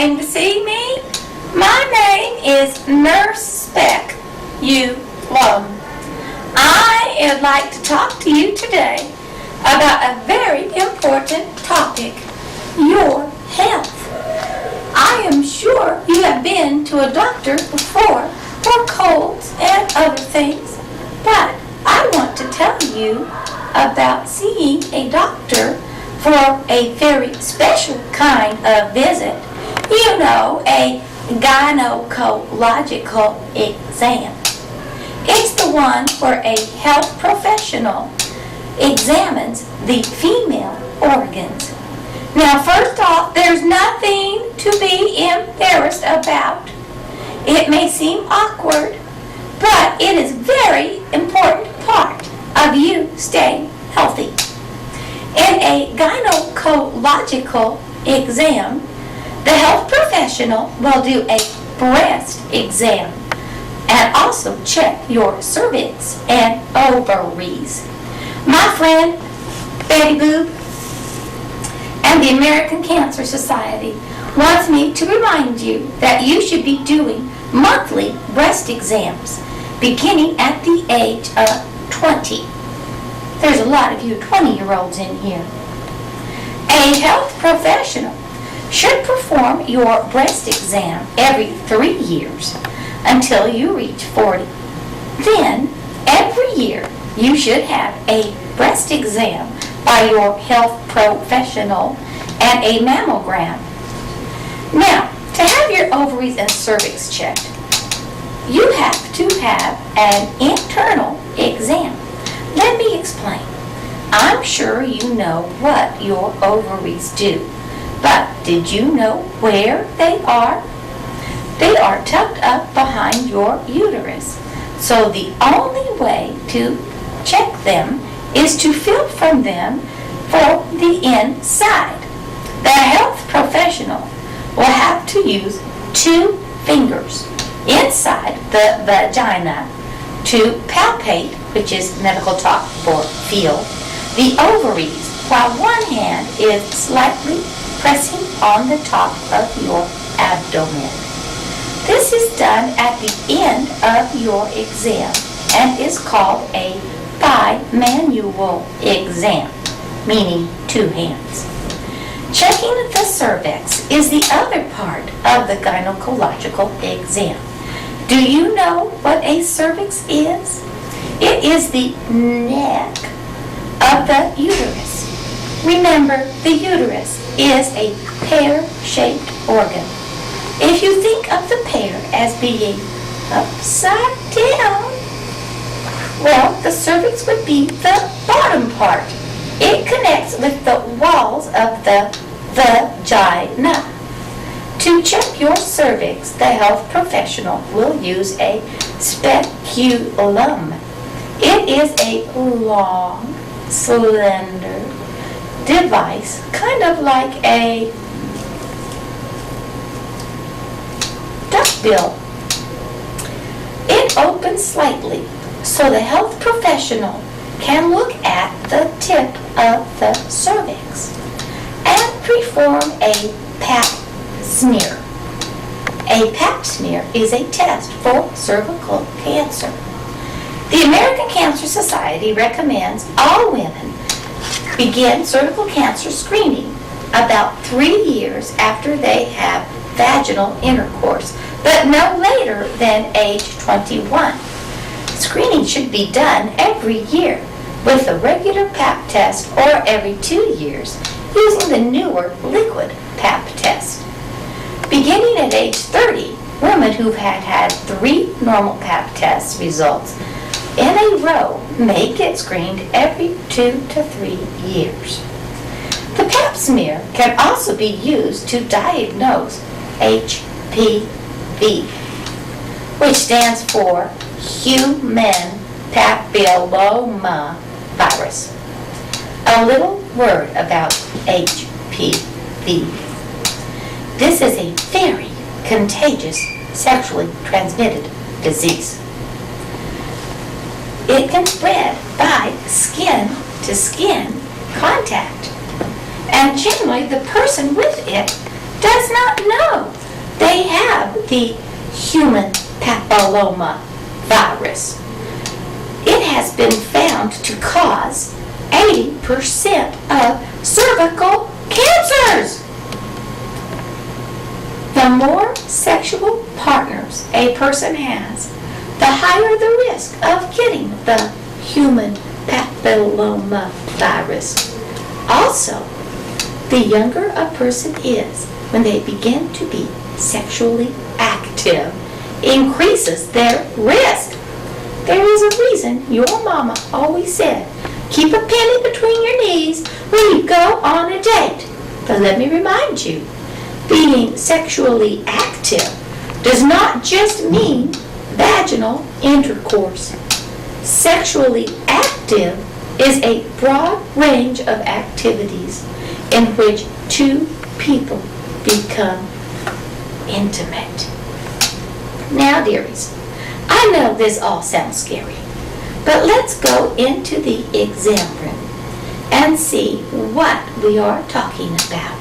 came to see me? My name is Nurse Spec, Lum. I would like to talk to you today about a very important topic, your health. I am sure you have been to a doctor before for colds and other things, but I want to tell you about seeing a doctor for a very special kind of visit. You know, a gynecological exam. It's the one where a health professional examines the female organs. Now, first off, there's nothing to be embarrassed about. It may seem awkward, but it is a very important part of you staying healthy. In a gynecological exam, the health professional will do a breast exam and also check your cervix and ovaries. My friend Betty Boop and the American Cancer Society wants me to remind you that you should be doing monthly breast exams beginning at the age of 20. There's a lot of you 20-year-olds in here. A health professional should perform your breast exam every 3 years until you reach 40. Then, every year, you should have a breast exam by your health professional and a mammogram. Now, to have your ovaries and cervix checked, you have to have an internal exam. Let me explain. I'm sure you know what your ovaries do, but did you know where they are? They are tucked up behind your uterus. So the only way to check them is to feel from them for the inside. The health professional will have to use 2 fingers inside the vagina to palpate, which is medical talk for feel, the ovaries, while one hand is slightly pressing on the top of your abdomen. This is done at the end of your exam and is called a bimanual exam, meaning 2 hands. Checking the cervix is the other part of the gynecological exam. Do you know what a cervix is? It is the neck of the uterus. Remember, the uterus is a pear-shaped organ. If you think of the pear as being upside down, well, the cervix would be the bottom part. It connects with the walls of the vagina. To check your cervix, the health professional will use a speculum. It is a long, slender device, kind of like a duckbill. It opens slightly so the health professional can look at the tip of the cervix and perform a pap smear. A pap smear is a test for cervical cancer. The American Cancer Society recommends all women begin cervical cancer screening about 3 years after they have vaginal intercourse, but no later than age 21. Screening should be done every year with a regular pap test or every 2 years using the newer liquid pap test. Beginning at age 30, women who've had 3 normal pap test results in a row may get screened every 2 to 3 years. The pap smear can also be used to diagnose HPV, which stands for human papilloma virus. A little word about HPV. This is a very contagious sexually transmitted disease. It can spread by skin-to-skin contact, and generally the person with it does not know they have the human papilloma virus. It has been found to cause 80% of cervical cancers. The more sexual partners a person has, the higher the risk of getting the human papilloma virus. Also, the younger a person is when they begin to be sexually active increases their risk. There is a reason your mama always said, keep a penny between your knees when you go on a date. But let me remind you, being sexually active does not just mean vaginal intercourse. Sexually active is a broad range of activities in which two people become intimate. Now, dearies, I know this all sounds scary, but let's go into the exam room and see what we are talking about.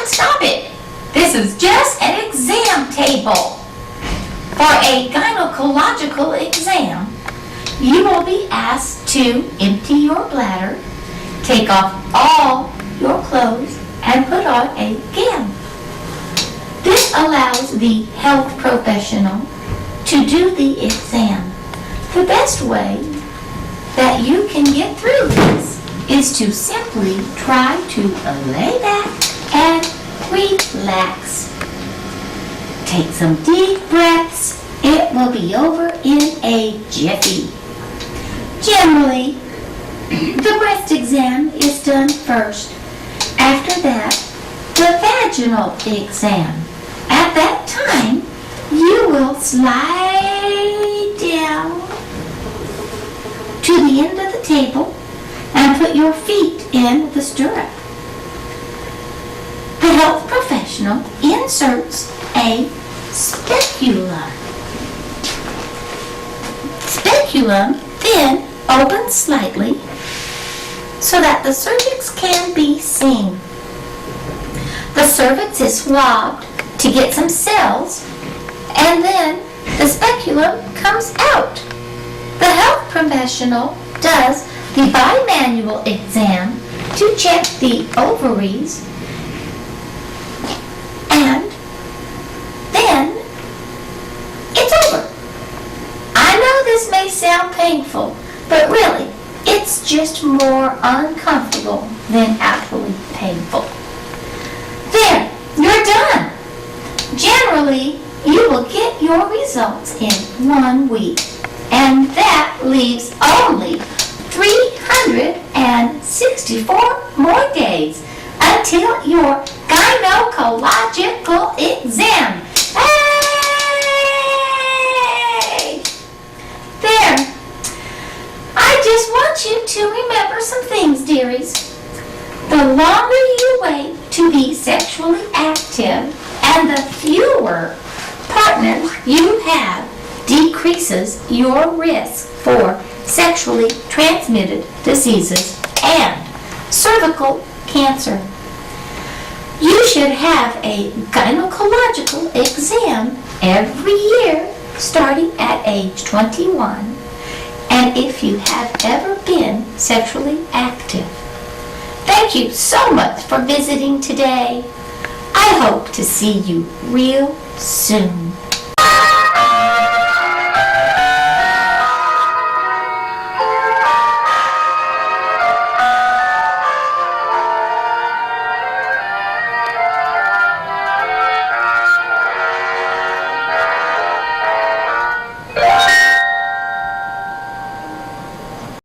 Stop it. This is just an exam table. For a gynecological exam, you will be asked to empty your bladder, take off all your clothes, and put on a gown. This allows the health professional to do the exam. The best way that you can get through this is to simply try to lay back and relax. Take some deep breaths. It will be over in a jiffy. Generally, the breast exam is done first. After that, the vaginal exam. At that time, you will slide down to the end of the table and put your feet in the stirrup. The health professional inserts a speculum. Speculum then opens slightly so that the cervix can be seen. The cervix is swabbed to get some cells, and then the speculum comes out. The health professional does the bimanual exam to check the ovaries, and then it's over. I know this may sound painful, but really, it's just more uncomfortable than actually painful. There, you're done. Generally, you will get your results in 1 week, and that leaves only 364 more days until your gynecological exam. Hey! There. I just want you to remember some things, dearies. The longer you wait to be sexually active and the fewer partners you have decreases your risk for sexually transmitted diseases and cervical cancer. You should have a gynecological exam every year starting at age 21, and if you have ever been sexually active. Thank you so much for visiting today. I hope to see you real soon.